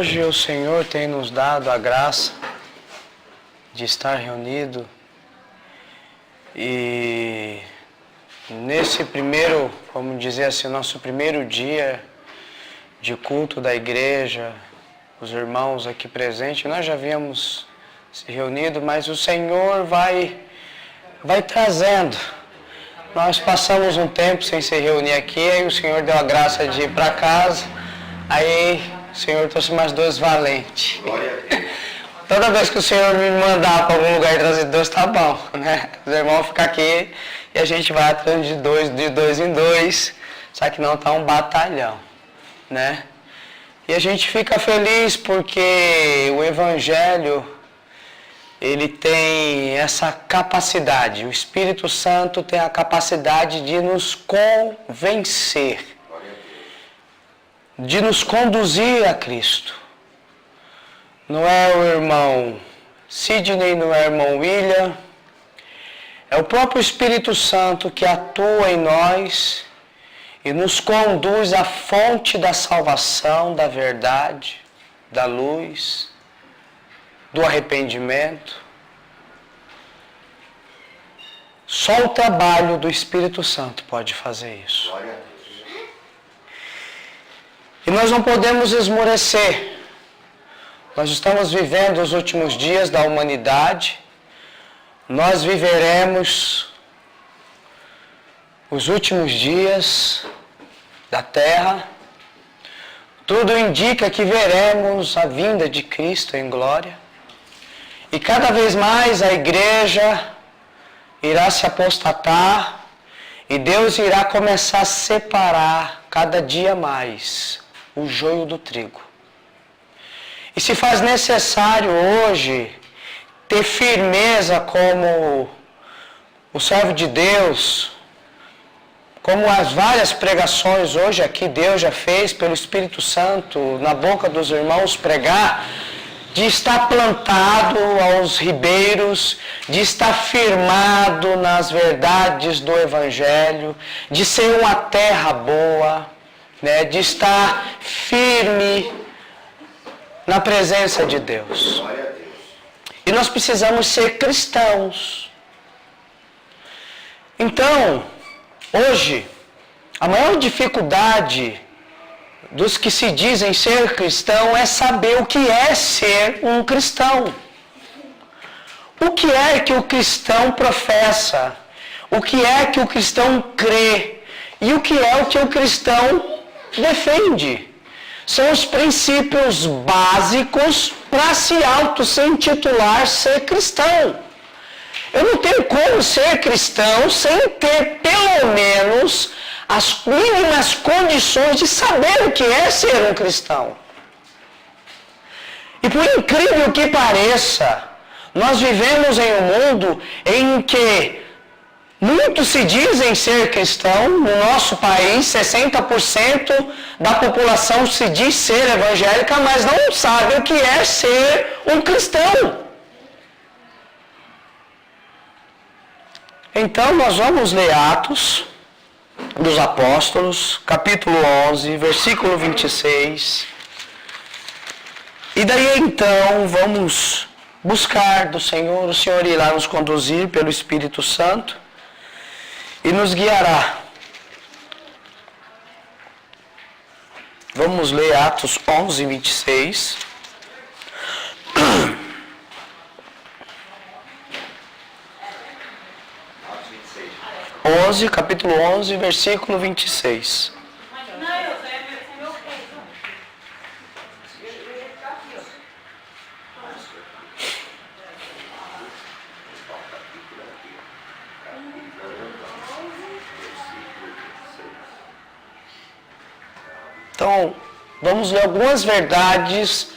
Hoje o Senhor tem nos dado a graça de estar reunido e nesse primeiro, vamos dizer assim, nosso primeiro dia de culto da igreja, os irmãos aqui presentes, nós já havíamos se reunido, mas o Senhor vai trazendo. Nós passamos um tempo sem se reunir aqui, aí o Senhor deu a graça de ir para casa, aí o Senhor trouxe mais dois valentes. Toda vez que o Senhor me mandar para algum lugar e trazer dois, tá bom, né? Os irmãos ficam aqui e a gente vai atrás de dois em dois, só que não tá um batalhão, né? E a gente fica feliz porque o Evangelho, ele tem essa capacidade, o Espírito Santo tem a capacidade de nos convencer, de nos conduzir a Cristo. Não é o irmão Sidney, não é o irmão William, é o próprio Espírito Santo que atua em nós e nos conduz à fonte da salvação, da verdade, da luz, do arrependimento. Só o trabalho do Espírito Santo pode fazer isso. E nós não podemos esmorecer. Nós estamos vivendo os últimos dias da humanidade. Nós viveremos os últimos dias da terra. Tudo indica que veremos a vinda de Cristo em glória. E cada vez mais a igreja irá se apostatar e Deus irá começar a separar cada dia mais o joio do trigo. E se faz necessário hoje ter firmeza como o servo de Deus, como as várias pregações hoje aqui Deus já fez pelo Espírito Santo na boca dos irmãos pregar, de estar plantado aos ribeiros, de estar firmado nas verdades do Evangelho, de ser uma terra boa, né, de estar firme na presença de Deus. E nós precisamos ser cristãos. Então, hoje, a maior dificuldade dos que se dizem ser cristão é saber o que é ser um cristão. O que é que o cristão professa? O que é que o cristão crê? E o que é o que o cristão defende? São os princípios básicos para se auto-intitular ser cristão. Eu não tenho como ser cristão sem ter pelo menos as mínimas condições de saber o que é ser um cristão. E por incrível que pareça, nós vivemos em um mundo em que muitos se dizem ser cristão. No nosso país, 60% da população se diz ser evangélica, mas não sabe o que é ser um cristão. Então, nós vamos ler Atos dos Apóstolos, capítulo 11, versículo 26. E daí então vamos buscar do Senhor, o Senhor irá nos conduzir pelo Espírito Santo e nos guiará. Vamos ler Atos 11, 26. Capítulo 11, versículo 26. Então, vamos ler algumas verdades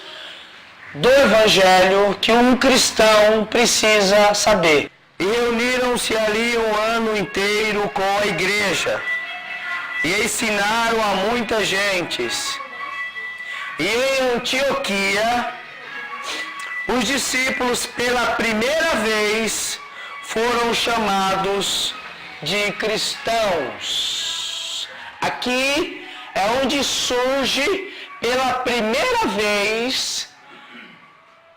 do Evangelho que um cristão precisa saber. E reuniram-se ali um ano inteiro com a igreja e ensinaram a muitas gentes. E em Antioquia, os discípulos pela primeira vez foram chamados de cristãos. Aqui é onde surge pela primeira vez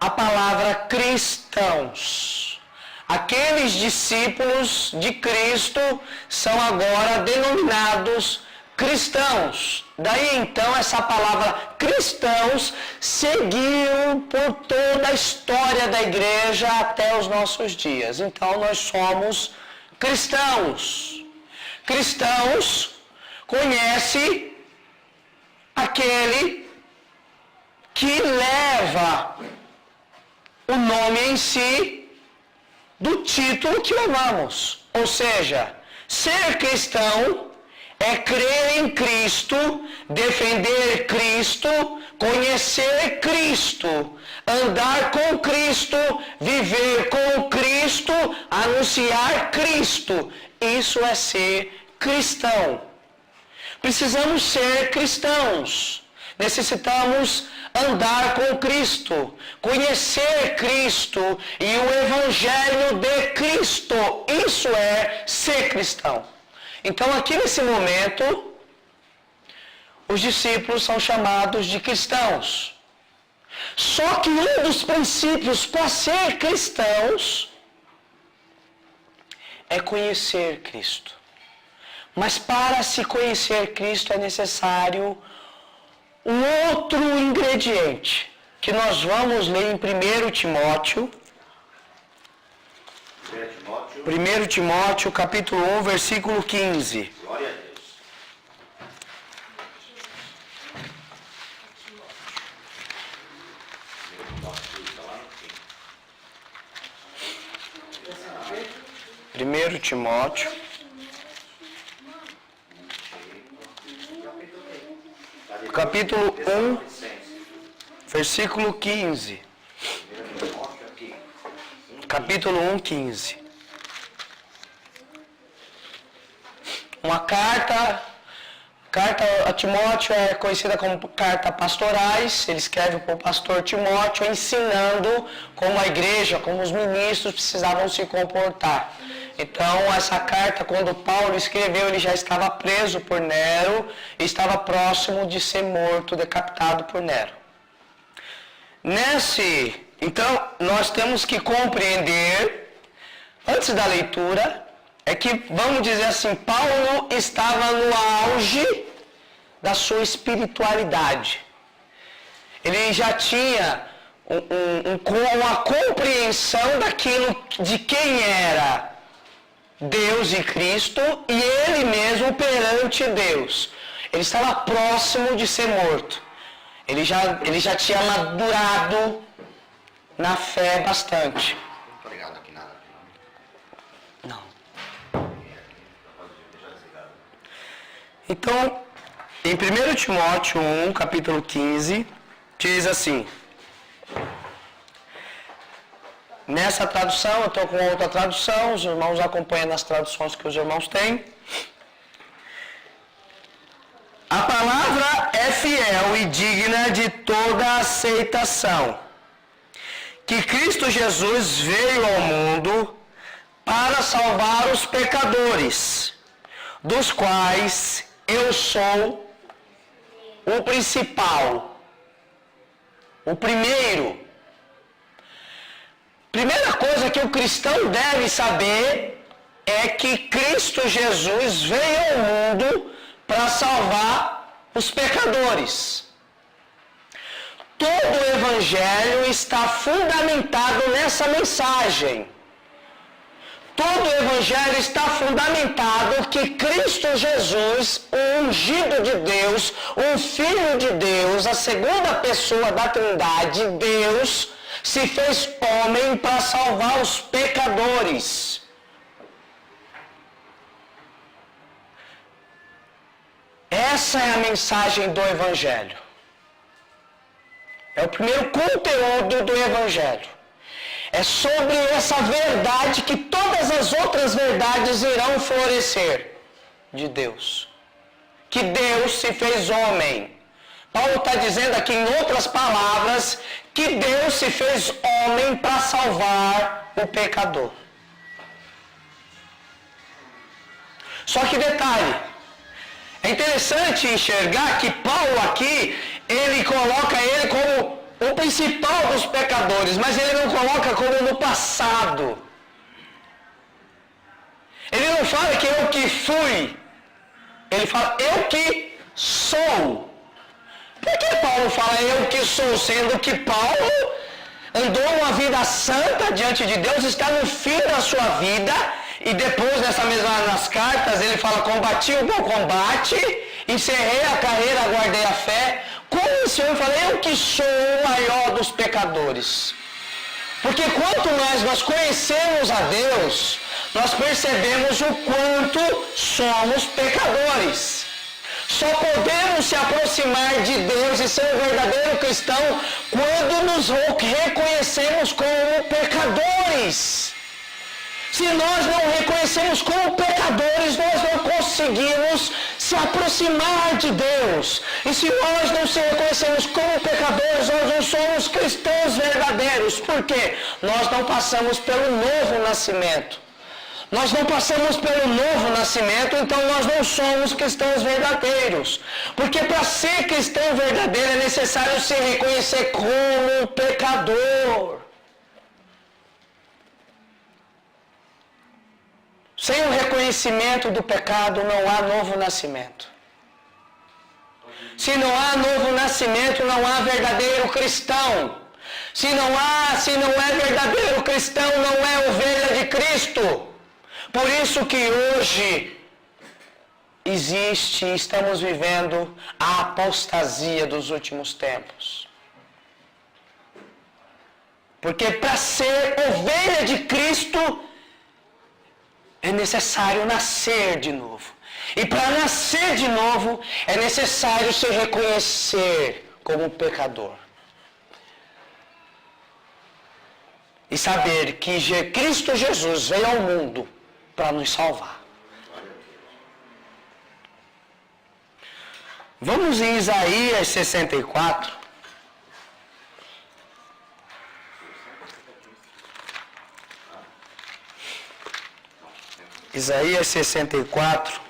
a palavra cristãos. Aqueles discípulos de Cristo são agora denominados cristãos. Daí então essa palavra cristãos seguiu por toda a história da igreja até os nossos dias. Então nós somos cristãos. Cristãos conhece aquele que leva o nome em si do título que levamos. Ou seja, ser cristão é crer em Cristo, defender Cristo, conhecer Cristo, andar com Cristo, viver com Cristo, anunciar Cristo. Isso é ser cristão. Precisamos ser cristãos. Necessitamos andar com Cristo, conhecer Cristo e o Evangelho de Cristo. Isso é ser cristão. Então aqui nesse momento, os discípulos são chamados de cristãos. Só que um dos princípios para ser cristãos é conhecer Cristo. Mas para se conhecer Cristo é necessário um outro ingrediente, que nós vamos ler em 1 Timóteo. 1 Timóteo, capítulo 1, versículo 15. Glória a Deus. Primeiro Timóteo, capítulo 1, versículo 15. Capítulo 1, 15. Uma carta a Timóteo é conhecida como carta pastorais. Ele escreve para o pastor Timóteo, ensinando como a igreja, como os ministros precisavam se comportar. Então, essa carta, quando Paulo escreveu, ele já estava preso por Nero e estava próximo de ser morto, decapitado por Nero. Então, nós temos que compreender, antes da leitura, é que, vamos dizer assim, Paulo estava no auge da sua espiritualidade. Ele já tinha uma compreensão daquilo, de quem era Deus e Cristo, e ele mesmo perante Deus. Ele estava próximo de ser morto. Ele já tinha madurado na fé bastante. Não. Então, em 1 Timóteo 1, capítulo 15, diz assim. Nessa tradução, eu estou com outra tradução, os irmãos acompanham as traduções que os irmãos têm. A palavra é fiel e digna de toda aceitação, que Cristo Jesus veio ao mundo para salvar os pecadores, dos quais eu sou o principal, o primeiro. Primeira coisa que o cristão deve saber é que Cristo Jesus veio ao mundo para salvar os pecadores. Todo o Evangelho está fundamentado nessa mensagem. Todo o Evangelho está fundamentado que Cristo Jesus, o ungido de Deus, o Filho de Deus, a segunda pessoa da Trindade, Deus, se fez homem para salvar os pecadores. Essa é a mensagem do Evangelho. É o primeiro conteúdo do Evangelho. É sobre essa verdade que todas as outras verdades irão florescer de Deus. Que Deus se fez homem. Paulo está dizendo aqui em outras palavras que Deus se fez homem para salvar o pecador. Só que detalhe, é interessante enxergar que Paulo aqui, ele coloca ele como o principal dos pecadores, mas ele não coloca como no passado. Ele não fala que eu que fui, ele fala eu que sou. Por que Paulo fala eu que sou, sendo que Paulo andou uma vida santa diante de Deus, está no fim da sua vida, e depois nas cartas ele fala, combati o bom combate, encerrei a carreira, aguardei a fé. Como o Senhor fala, eu que sou o maior dos pecadores? Porque quanto mais nós conhecemos a Deus, nós percebemos o quanto somos pecadores. Só podemos se aproximar de Deus e ser um verdadeiro cristão quando nos reconhecemos como pecadores. Se nós não reconhecemos como pecadores, nós não conseguimos se aproximar de Deus. E se nós não se reconhecemos como pecadores, nós não somos cristãos verdadeiros. Por quê? Nós não passamos pelo novo nascimento. Nós não passamos pelo novo nascimento, então nós não somos cristãos verdadeiros. Porque para ser cristão verdadeiro é necessário se reconhecer como um pecador. Sem o reconhecimento do pecado não há novo nascimento. Se não há novo nascimento, não há verdadeiro cristão. Se não é verdadeiro cristão, não é ovelha de Cristo. Por isso que hoje estamos vivendo a apostasia dos últimos tempos. Porque para ser ovelha de Cristo, é necessário nascer de novo. E para nascer de novo, é necessário se reconhecer como pecador. E saber que Cristo Jesus veio ao mundo para nos salvar. Vamos em Isaías 64. Isaías 64,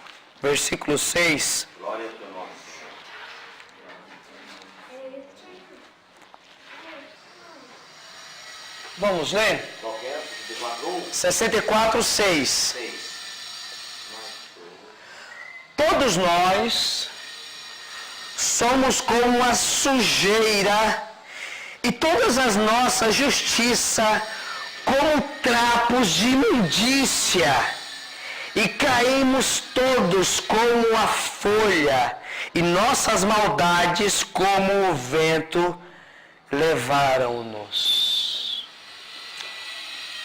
versículo 6. Glória a teu nome. Vamos ler? 64, 6. Todos nós somos como a sujeira, e todas as nossas justiça como trapos de imundícia, e caímos todos como a folha, e nossas maldades como o vento levaram-nos.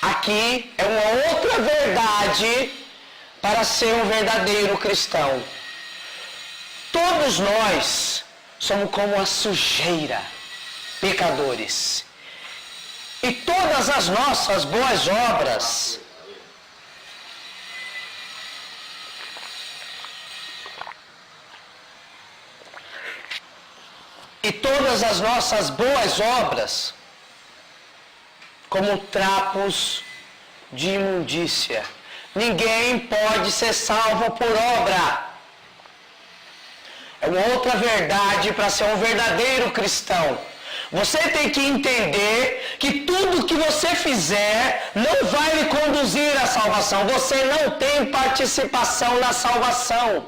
Aqui é uma outra verdade para ser um verdadeiro cristão. Todos nós somos como a sujeira, pecadores. E todas as nossas boas obras como trapos de imundícia. Ninguém pode ser salvo por obra. É uma outra verdade para ser um verdadeiro cristão. Você tem que entender que tudo que você fizer não vai lhe conduzir à salvação. Você não tem participação na salvação.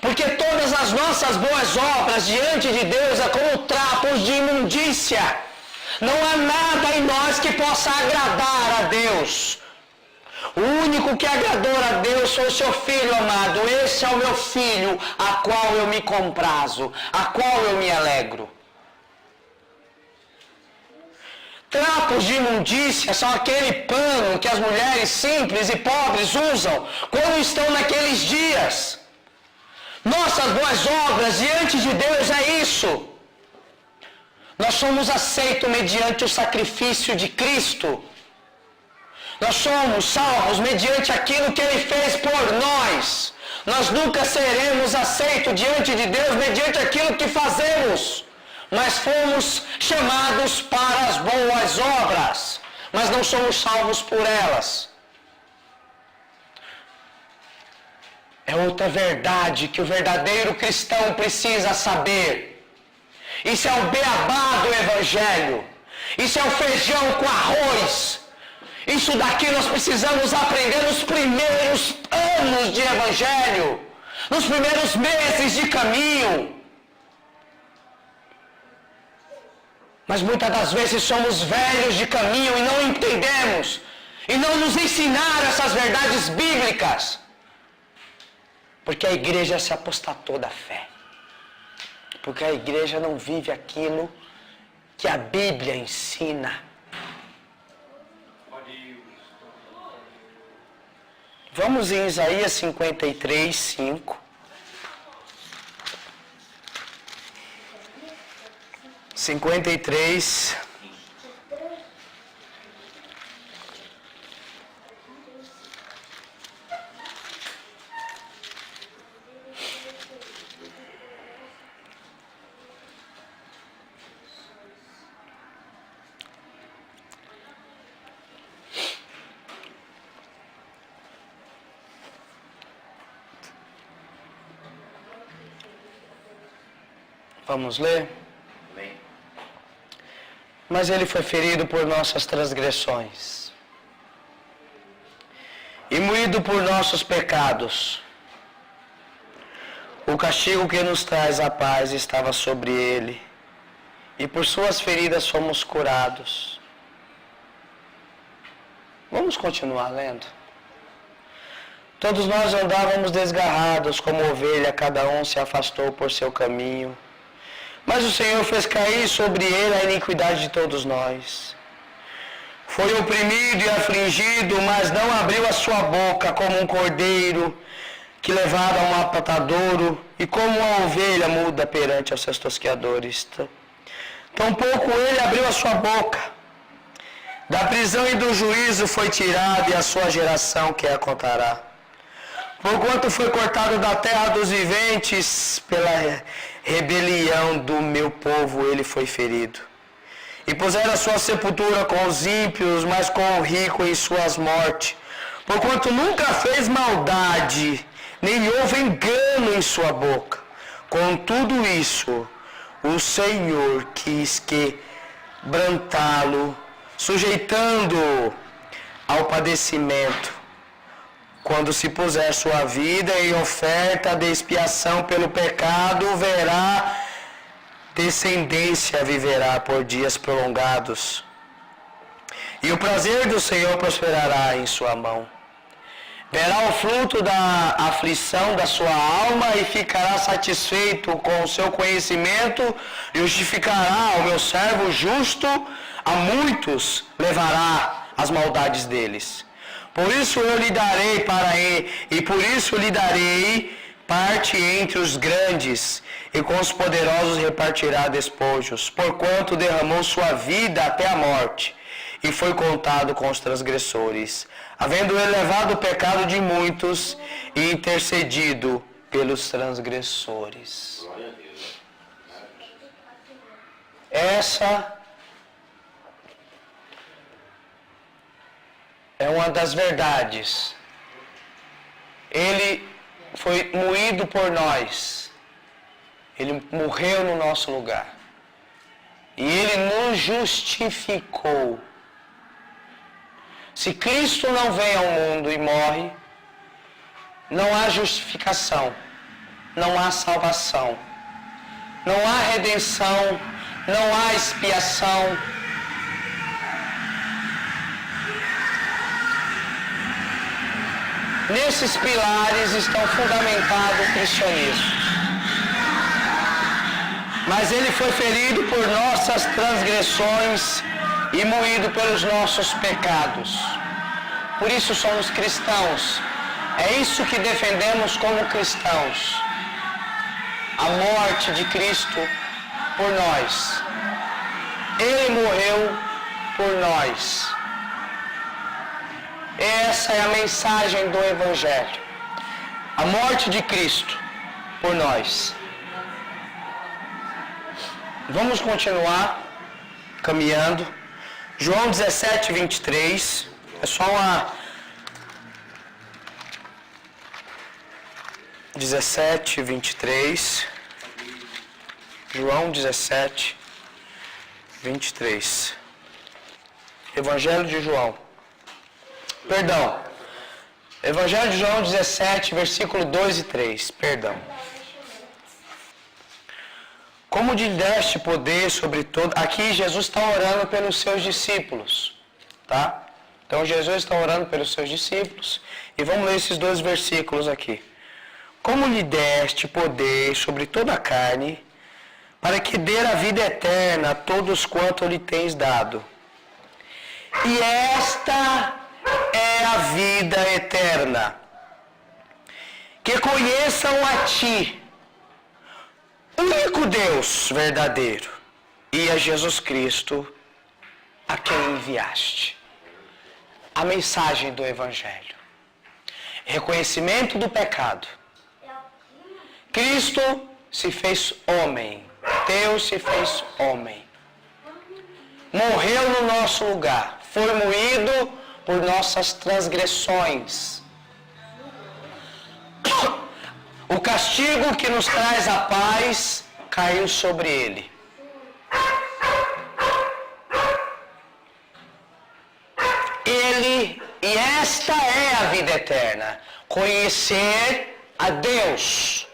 Porque todas as nossas boas obras diante de Deus é como trapos de imundícia. Não há nada em nós que possa agradar a Deus. O único que agradou a Deus foi o seu Filho amado. Esse é o meu Filho, a qual eu me comprazo, a qual eu me alegro. Trapos de imundícia são aquele pano que as mulheres simples e pobres usam quando estão naqueles dias. Nossas boas obras diante de Deus é isso. Nós somos aceitos mediante o sacrifício de Cristo. Nós somos salvos mediante aquilo que Ele fez por nós. Nós nunca seremos aceitos diante de Deus mediante aquilo que fazemos. Mas fomos chamados para as boas obras. Mas não somos salvos por elas. É outra verdade que o verdadeiro cristão precisa saber. Isso é o beabá do Evangelho. Isso é o feijão com arroz. Isso daqui nós precisamos aprender nos primeiros anos de Evangelho, nos primeiros meses de caminho. Mas muitas das vezes somos velhos de caminho e não entendemos, e não nos ensinaram essas verdades bíblicas, porque a igreja se apostatou da fé, porque a igreja não vive aquilo que a Bíblia ensina. Vamos em Isaías 53, 5. 53. Vamos ler? Amém. Mas ele foi ferido por nossas transgressões e moído por nossos pecados. O castigo que nos traz a paz estava sobre ele, e por suas feridas fomos curados. Vamos continuar lendo. Todos nós andávamos desgarrados como ovelha, cada um se afastou por seu caminho. Mas o Senhor fez cair sobre ele a iniquidade de todos nós. Foi oprimido e afligido, mas não abriu a sua boca, como um cordeiro que levado a um matadouro, e como uma ovelha muda perante os seus tosqueadores. Tampouco ele abriu a sua boca. Da prisão e do juízo foi tirado, e a sua geração que a contará. Porquanto foi cortado da terra dos viventes, pela rebelião do meu povo ele foi ferido. E puseram a sua sepultura com os ímpios, mas com o rico em suas mortes. Porquanto nunca fez maldade, nem houve engano em sua boca. Com tudo isso, o Senhor quis quebrantá-lo, sujeitando-o ao padecimento. Quando se puser sua vida em oferta de expiação pelo pecado, verá descendência, viverá por dias prolongados. E o prazer do Senhor prosperará em sua mão. Verá o fruto da aflição da sua alma e ficará satisfeito com o seu conhecimento, justificará o meu servo justo, a muitos levará as maldades deles. Por isso eu lhe darei por isso lhe darei parte entre os grandes, e com os poderosos repartirá despojos, porquanto derramou sua vida até a morte, e foi contado com os transgressores, havendo ele levado o pecado de muitos e intercedido pelos transgressores. Essa é uma das verdades. Ele foi moído por nós. Ele morreu no nosso lugar. E ele nos justificou. Se Cristo não vem ao mundo e morre, não há justificação, não há salvação, não há redenção, não há expiação. Nesses pilares estão fundamentados o cristianismo. Mas ele foi ferido por nossas transgressões e moído pelos nossos pecados. Por isso somos cristãos. É isso que defendemos como cristãos. A morte de Cristo por nós. Ele morreu por nós. Essa é a mensagem do Evangelho. A morte de Cristo por nós. Vamos continuar caminhando. João 17, 23. É só uma... 17, 23. João 17, 23. Evangelho de João. Perdão. Evangelho de João 17, versículo 2 e 3. Perdão. Como lhe deste poder sobre todo... Aqui Jesus está orando pelos seus discípulos. Tá? Então Jesus está orando pelos seus discípulos. E vamos ler esses dois versículos aqui. Como lhe deste poder sobre toda a carne, para que dê a vida eterna a todos quanto lhe tens dado. E esta é a vida eterna, que conheçam a Ti, único Deus verdadeiro, e a Jesus Cristo, a quem enviaste. A mensagem do Evangelho. Reconhecimento do pecado. Cristo se fez homem. Deus se fez homem. Morreu no nosso lugar. Foi moído por nossas transgressões. O castigo que nos traz a paz caiu sobre ele. E esta é a vida eterna, conhecer a Deus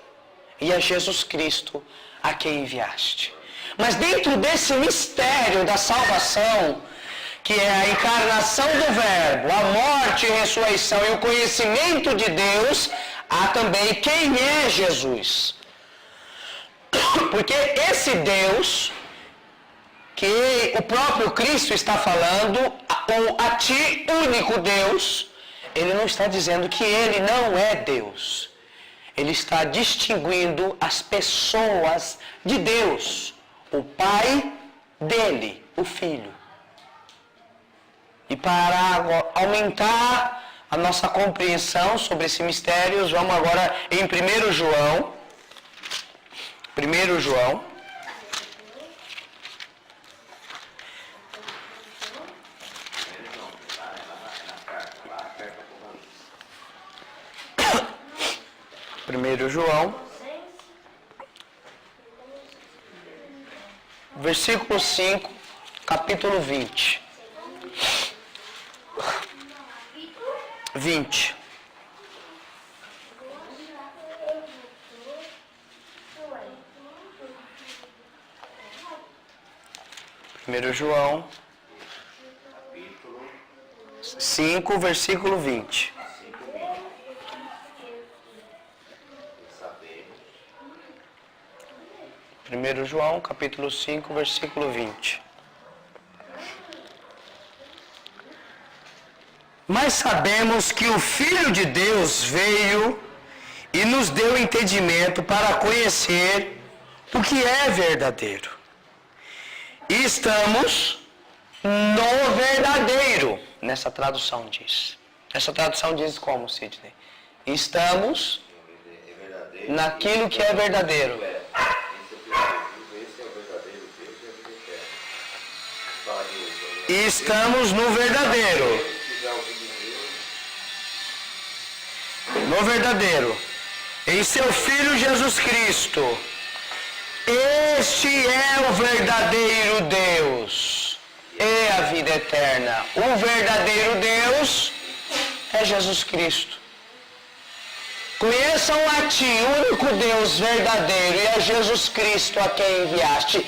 e a Jesus Cristo, a quem enviaste. Mas dentro desse mistério da salvação, que é a encarnação do Verbo, a morte e a ressurreição e o conhecimento de Deus, há também quem é Jesus. Porque esse Deus, que o próprio Cristo está falando, ou a Ti, único Deus, Ele não está dizendo que Ele não é Deus. Ele está distinguindo as pessoas de Deus. O Pai dele, o Filho. E para aumentar a nossa compreensão sobre esse mistério, vamos agora em 1 João. 1 João. Primeiro João, versículo 5, capítulo 20. 20. Primeiro João 5, versículo 20. Primeiro João, capítulo 5, versículo 20. Mas sabemos que o Filho de Deus veio e nos deu entendimento para conhecer o que é verdadeiro. E estamos no verdadeiro. Nessa tradução diz. Essa tradução diz como, Sidney? Estamos naquilo que é verdadeiro. E estamos no verdadeiro. No verdadeiro. Em seu Filho Jesus Cristo. Este é o verdadeiro Deus. É a vida eterna. O verdadeiro Deus é Jesus Cristo. Conheçam a Ti, único Deus verdadeiro, e a Jesus Cristo a quem enviaste.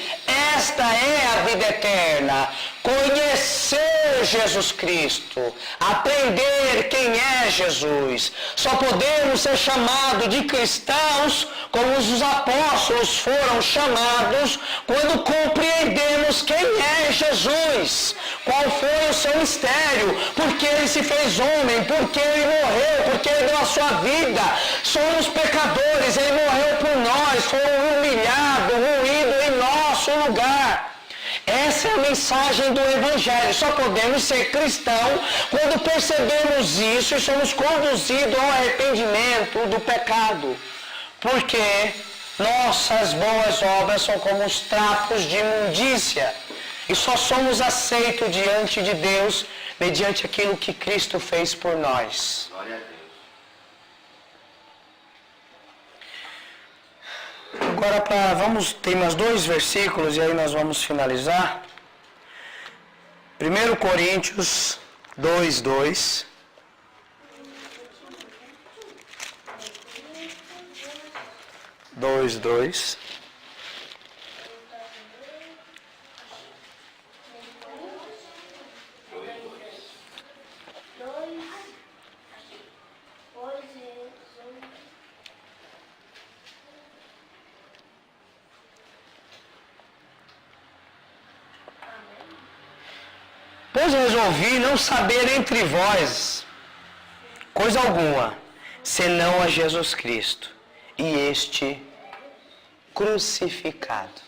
Esta é a vida eterna. Conhecer Jesus Cristo. Aprender quem é Jesus. Só podemos ser chamados de cristãos como os apóstolos foram chamados quando compreendemos quem é Jesus. Qual foi o seu mistério? Porque Ele se fez homem, porque Ele morreu, porque Ele deu a sua vida. Somos pecadores, Ele morreu por nós, foi humilhado, moído em nosso lugar. Essa é a mensagem do Evangelho. Só podemos ser cristãos quando percebemos isso e somos conduzidos ao arrependimento do pecado. Porque nossas boas obras são como os trapos de imundícia. E só somos aceitos diante de Deus mediante aquilo que Cristo fez por nós. Glória a Deus. agora tem mais 2 versículos e aí nós vamos finalizar. 1 Coríntios 2:2. Dois, dois. Pois resolvi não saber entre vós coisa alguma, senão a Jesus Cristo e este crucificado.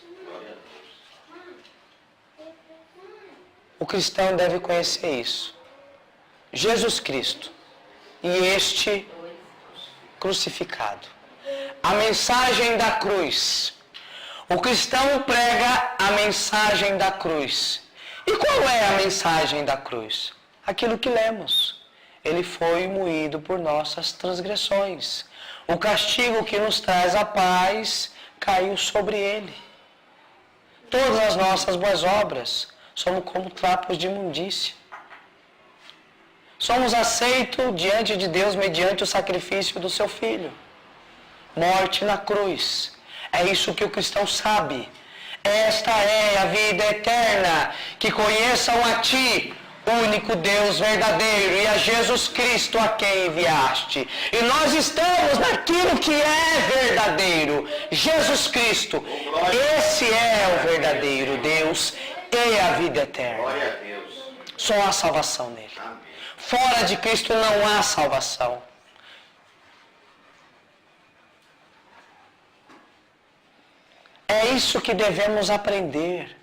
O cristão deve conhecer isso. Jesus Cristo e este crucificado. A mensagem da cruz. O cristão prega a mensagem da cruz. E qual é a mensagem da cruz? Aquilo que lemos. Ele foi moído por nossas transgressões. O castigo que nos traz a paz caiu sobre ele. Todas as nossas boas obras somos como trapos de imundícia. Somos aceitos diante de Deus mediante o sacrifício do seu Filho. Morte na cruz. É isso que o cristão sabe. Esta é a vida eterna, que conheçam a Ti, único Deus verdadeiro, e a Jesus Cristo a quem enviaste. E nós estamos naquilo que é verdadeiro, Jesus Cristo. Esse é o verdadeiro Deus e a vida eterna. Glória a Deus. Só há salvação nele. Fora de Cristo não há salvação. É isso que devemos aprender.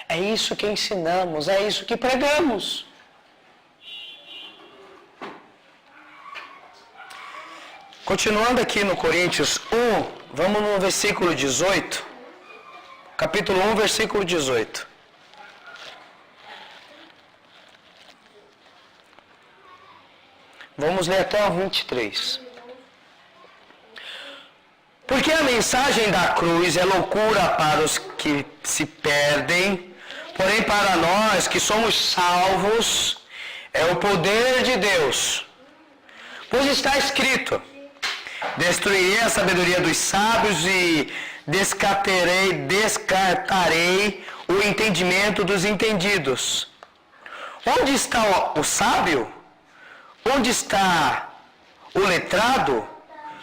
É isso que ensinamos. É isso que pregamos. Continuando aqui no Coríntios 1, vamos no versículo 18. Capítulo 1, versículo 18. Vamos ler até o 23. Porque a mensagem da cruz é loucura para os que se perdem, porém para nós que somos salvos, é o poder de Deus. Pois está escrito: destruirei a sabedoria dos sábios e descartarei o entendimento dos entendidos. Onde está o sábio? Onde está o letrado?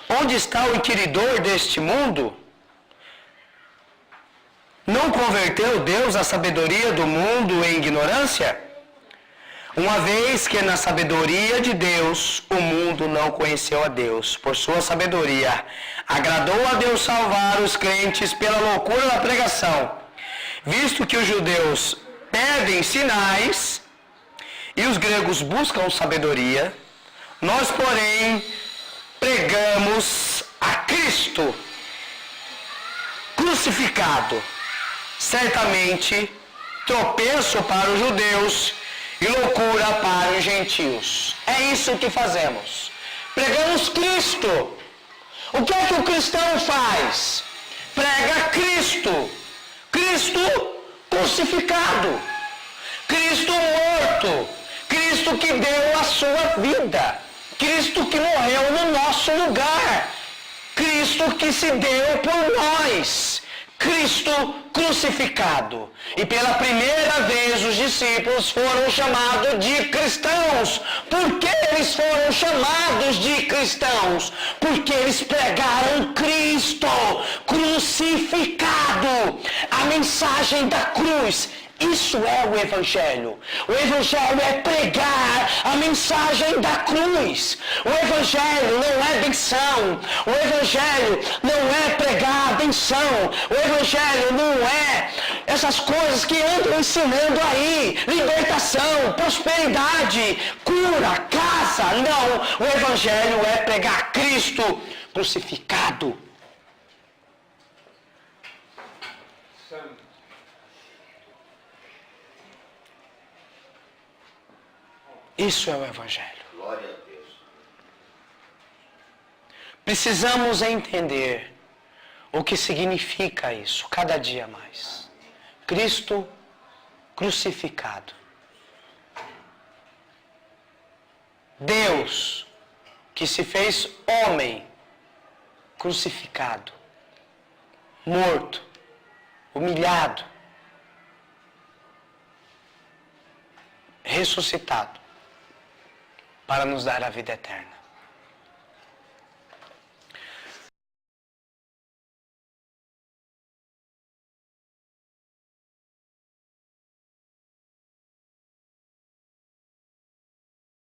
Onde está o inquiridor deste mundo? Não converteu Deus a sabedoria do mundo em ignorância? Uma vez que na sabedoria de Deus o mundo não conheceu a Deus, por sua sabedoria, agradou a Deus salvar os crentes pela loucura da pregação, visto que os judeus pedem sinais e os gregos buscam sabedoria, nós, porém, pregamos a Cristo crucificado, certamente tropeço para os judeus e loucura para os gentios. É isso que fazemos. Pregamos Cristo. O que é que o cristão faz? Prega Cristo. Cristo crucificado. Cristo morto. Cristo que deu a sua vida. Cristo que morreu no nosso lugar. Cristo que se deu por nós. Cristo crucificado. E pela primeira vez os discípulos foram chamados de cristãos. Por que eles foram chamados de cristãos? Porque eles pregaram Cristo crucificado. A mensagem da cruz. Isso é o Evangelho. O Evangelho é pregar a mensagem da cruz. O Evangelho não é benção. O Evangelho não é pregar a benção. O Evangelho não é essas coisas que andam ensinando aí. Libertação, prosperidade, cura, casa. Não. O Evangelho é pregar Cristo crucificado. Isso é o Evangelho. Glória a Deus. Precisamos entender O que significa isso? Cada dia mais. Cristo crucificado. Deus que se fez homem, crucificado, morto, humilhado, ressuscitado, para nos dar a vida eterna.